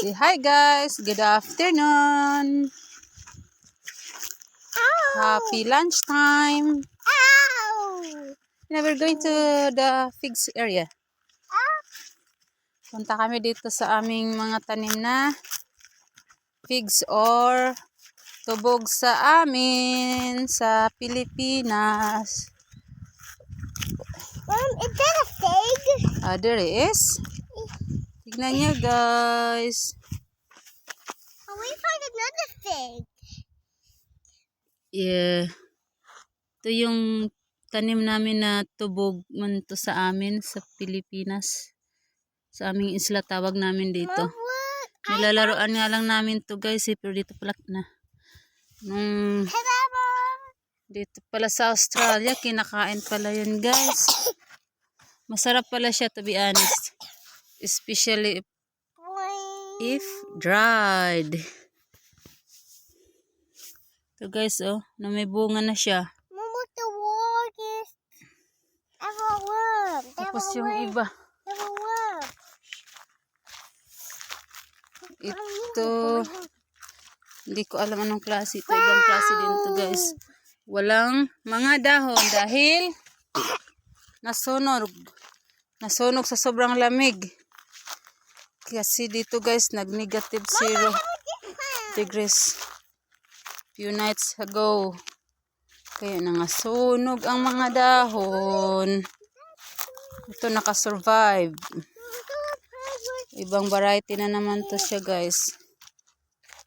Say hi guys, good afternoon. Ow. Happy lunchtime. Ow. Now we're going to the figs area. Punta kami dito sa aming mga tanim na figs or tubog sa amin sa Pilipinas. Is that a fig? There is. Tignan nyo guys. Oh, we found another fig. Yeah. Ito yung tanim namin na tubog man to sa amin sa Pilipinas. Sa aming isla tawag namin dito. Mom, look. Nilalaroan nga lang namin to guys pero dito pala na. Tada, Mom. Dito pala sa Australia kinakain pala yun guys. Masarap pala siya to be honest. Especially if dried. So guys na may bunga na siya. Mom, look, the wall is have a worm. Tapos yung iba. Have a worm. Ito, hindi ko alam anong klase ito. Ibang klase din ito guys. Walang mga dahon dahil nasunog. Nasunog sa sobrang lamig. Kasi dito guys, nag-negative 0 degrees. Few nights ago. Kaya nangasunog ang mga dahon. Ito nakasurvive. Ibang variety na naman to siya guys.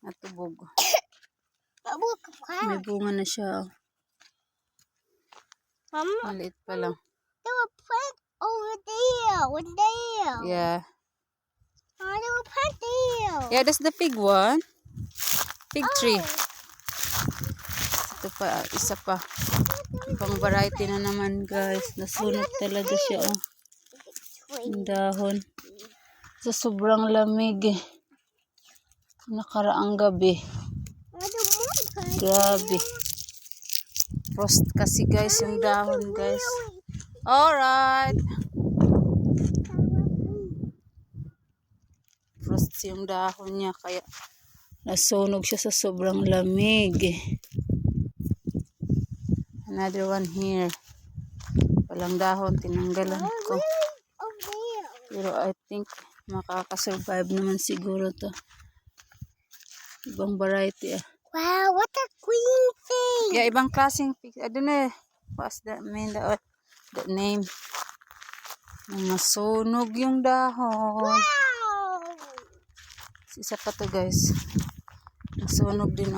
Natubog. May bunga na siya. Mama, Maliit pa lang. there were plant over there. Over there. Yeah. Oh, there were plant there. Yeah, that's the fig one. Fig tree. Ito pa, isa pa. Ibang variety na naman guys. Nasunog talaga siya Ang dahon. Sa sobrang lamig nakaraang gabi. Grabe. Frost kasi guys yung dahon guys. Alright. Frost yung dahon niya kaya nasunog siya sa sobrang lamig. Another one here. Walang dahon, tinanggalan ko. Pero I think makakasurvive naman siguro to. Ibang variety Wow, what a green thing. Yeah, ibang klaseng fig. I don't know what's that mean, that name. Nasunog yung dahon. Wow. Isa pa to guys. Nasunog din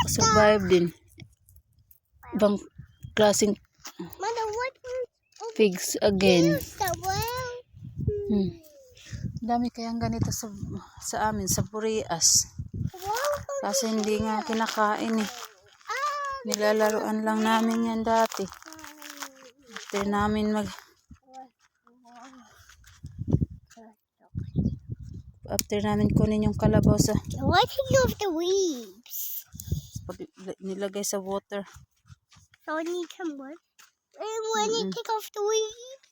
Survive din. Ibang klaseng Mother, what figs again. the well? Dami kayang ganito sa amin, sa Burias. Kasi hindi nga kinakain Nilalaroan lang namin yan dati. After namin kunin yung kalabaw sa What taking off the weeds? nilagay sa water. So I need some wood. And when you take off the weeds?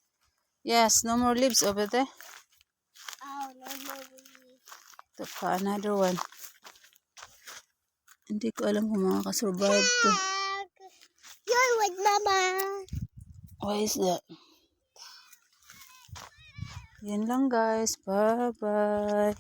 Yes, no more leaves over there. Oh, no more weeds. Ito pa, another one. Hindi ko alam kung makakasurvive to. You're with Mama. What is that? Yan lang guys. Bye-bye.